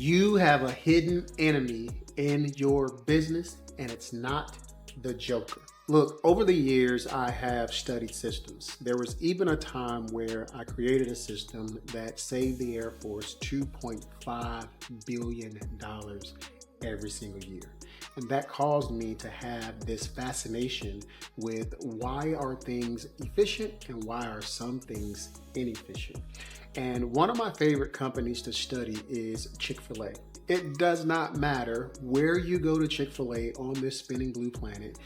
You have a hidden enemy in your business, and it's not the Joker. Look, over the years, I have studied systems. There was even a time where I created a system that saved the Air Force $2.5 billion every single year. And that caused me to have this fascination with why are things efficient and why are some things inefficient. And one of my favorite companies to study is Chick-fil-A. It does not matter where you go to Chick-fil-A on this spinning blue planet,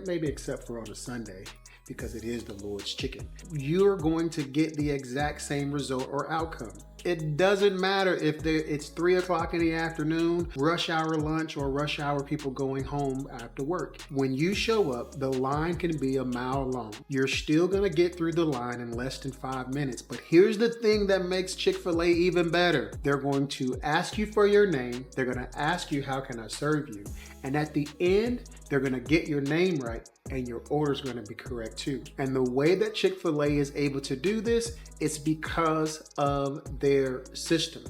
maybe except for on a Sunday, because it is the Lord's chicken. You're going to get the exact same result or outcome. It doesn't matter if it's 3 o'clock in the afternoon, rush hour lunch, or rush hour people going home after work. When you show up, the line can be a mile long. You're still gonna get through the line in less than 5 minutes. But here's the thing that makes Chick-fil-A even better. They're going to ask you for your name. They're gonna ask you, how can I serve you? And at the end, they're gonna get your name right and your order's gonna be correct too. And the way that Chick-fil-A is able to do this is because of their system.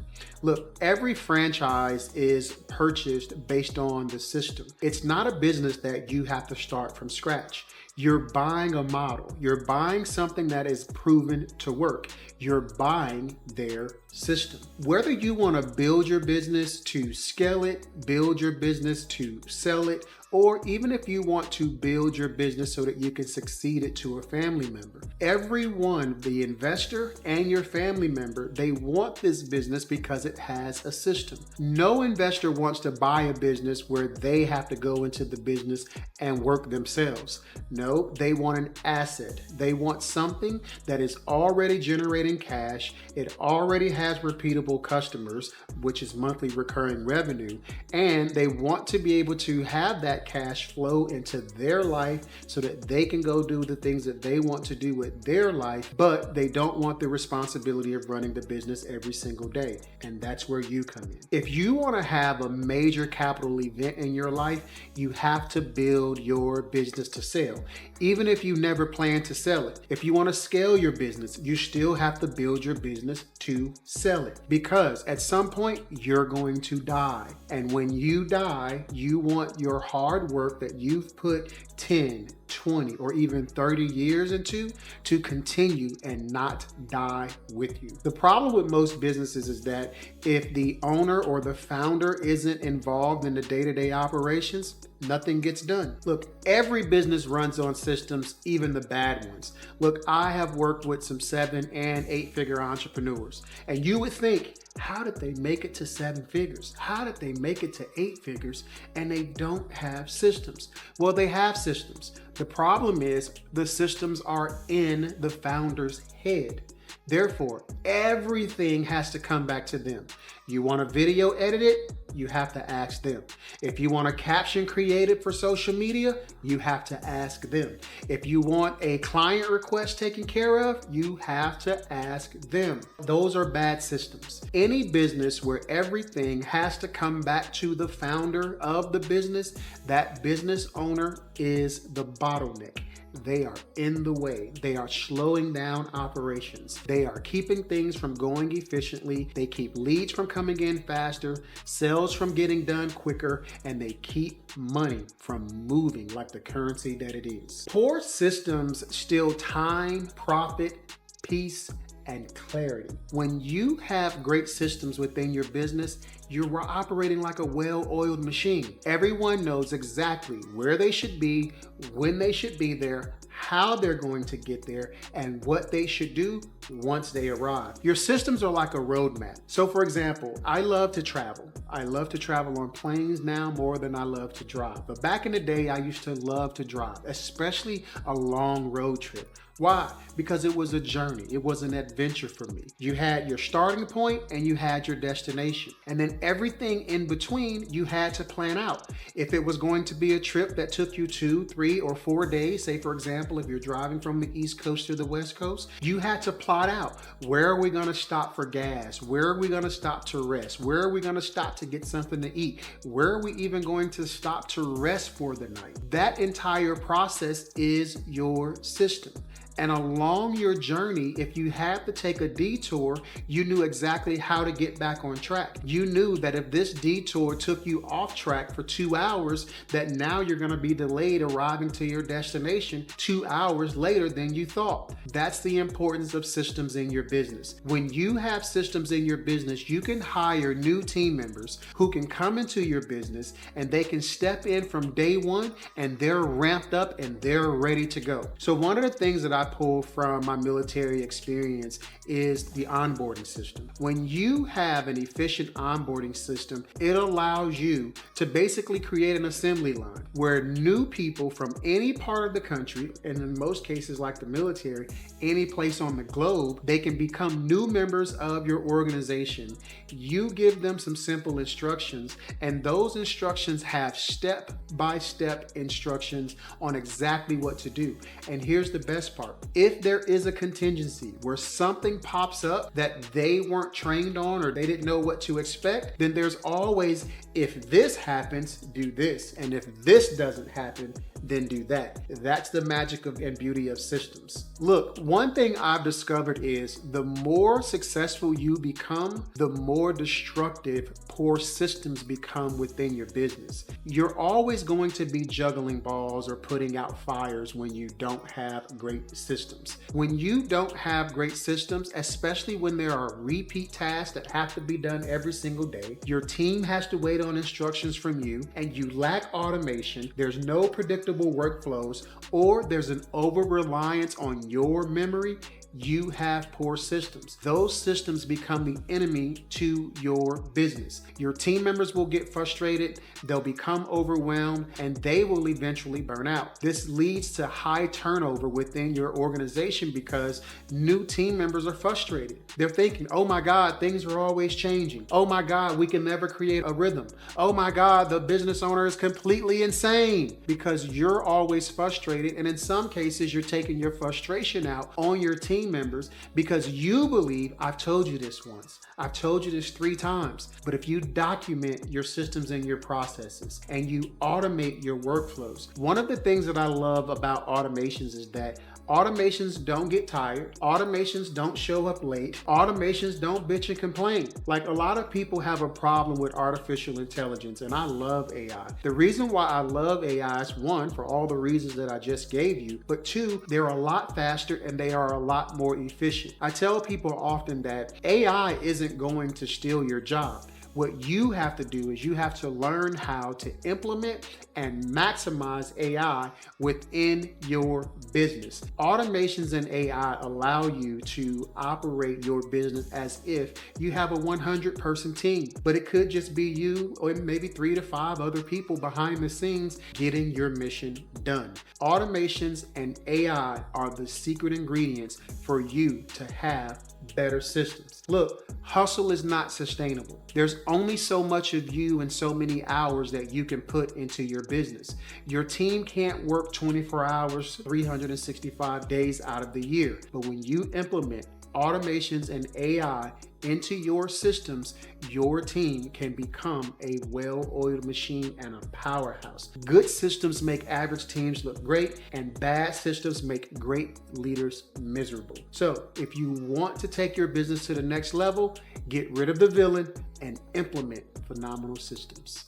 Look, every franchise is purchased based on the system. It's not a business that you have to start from scratch. You're buying a model. You're buying something that is proven to work. You're buying their system. Whether you want to build your business to scale it, build your business to sell it, or even if you want to build your business so that you can succeed it to a family member. Everyone, the investor and your family member, they want this business because it has a system. No investor wants to buy a business where they have to go into the business and work themselves. No, they want an asset. They want something that is already generating cash. It already has repeatable customers, which is monthly recurring revenue, and they want to be able to have that cash flow into their life so that they can go do the things that they want to do with their life, but they don't want the responsibility of running the business every single day. And that's where you come in. If you want to have a major capital event in your life, you have to build your business to sell. Even if you never plan to sell it. If you want to scale your business, you still have to build your business to sell it. Because at some point, you're going to die. And when you die, you want your hard work that you've put 10, 20, or even 30 years into to continue and not die with you. The problem with most businesses is that if the owner or the founder isn't involved in the day-to-day operations, nothing gets done. Look, every business runs on systems, even the bad ones. Look, I have worked with some 7 and 8 figure entrepreneurs, and you would think, how did they make it to 7 figures? How did they make it to 8 figures and they don't have systems? Well, they have systems. The problem is the systems are in the founder's head. Therefore, everything has to come back to them. You want a video edited? You have to ask them. If you want a caption created for social media, you have to ask them. If you want a client request taken care of, you have to ask them. Those are bad systems. Any business where everything has to come back to the founder of the business, that business owner is the bottleneck. They are in the way. They are slowing down operations. They are keeping things from going efficiently. They keep leads from coming in faster, sales from getting done quicker, and they keep money from moving like the currency that it is. Poor systems steal time, profit, peace, and clarity. When you have great systems within your business, you're operating like a well-oiled machine. Everyone knows exactly where they should be, when they should be there, how they're going to get there, and what they should do once they arrive. Your systems are like a roadmap. So for example, I love to travel. I love to travel on planes now more than I love to drive. But back in the day, I used to love to drive, especially a long road trip. Why? Because it was a journey. It was an adventure for me. You had your starting point and you had your destination. And then everything in between you had to plan out. If it was going to be a trip that took you 2, 3, or 4 days, say for example, if you're driving from the East Coast to the West Coast, you had to plot out, where are we going to stop for gas? Where are we going to stop to rest? Where are we going to stop to get something to eat? Where are we even going to stop to rest for the night? That entire process is your system. And along your journey, if you had to take a detour, you knew exactly how to get back on track. You knew that if this detour took you off track for 2 hours, that now you're going to be delayed arriving to your destination 2 hours later than you thought. That's the importance of systems in your business. When you have systems in your business, you can hire new team members who can come into your business and they can step in from day one and they're ramped up and they're ready to go. So one of the things that I pull from my military experience is the onboarding system. When you have an efficient onboarding system, it allows you to basically create an assembly line where new people from any part of the country, and in most cases like the military, any place on the globe, they can become new members of your organization. You give them some simple instructions, and those instructions have step-by-step instructions on exactly what to do. And here's the best part. If there is a contingency where something pops up that they weren't trained on or they didn't know what to expect, then there's always, if this happens, do this. And if this doesn't happen, then do that. That's the magic of and beauty of systems. Look, one thing I've discovered is the more successful you become, the more destructive poor systems become within your business. You're always going to be juggling balls or putting out fires when you don't have great systems. When you don't have great systems, especially when there are repeat tasks that have to be done every single day, your team has to wait on instructions from you, and you lack automation, there's no predictable workflows, or there's an over-reliance on your memory, you have poor systems. Those systems become the enemy to your business. Your team members will get frustrated, they'll become overwhelmed, and they will eventually burn out. This leads to high turnover within your organization because new team members are frustrated. They're thinking, oh my God, things are always changing. Oh my God, we can never create a rhythm. Oh my God, the business owner is completely insane, because you're always frustrated, and in some cases, you're taking your frustration out on your team members because you believe, I've told you this once, I've told you this 3 times, but if you document your systems and your processes and you automate your workflows, one of the things that I love about automations is that automations don't get tired. Automations don't show up late. Automations don't bitch and complain. Like, a lot of people have a problem with artificial intelligence, and I love AI. The reason why I love AI is, 1, for all the reasons that I just gave you, but 2, they're a lot faster and they are a lot more efficient. I tell people often that AI isn't going to steal your job. What you have to do is you have to learn how to implement and maximize AI within your business. Automations and AI allow you to operate your business as if you have a 100-person team, but it could just be you or maybe 3 to 5 other people behind the scenes getting your mission done. Automations and AI are the secret ingredients for you to have better systems. Look, hustle is not sustainable. There's only so much of you and so many hours that you can put into your business. Your team can't work 24 hours, 365 days out of the year. But when you implement automations and AI into your systems, your team can become a well-oiled machine and a powerhouse. Good systems make average teams look great, and bad systems make great leaders miserable. So if you want to take your business to the next level, get rid of the villain and implement phenomenal systems.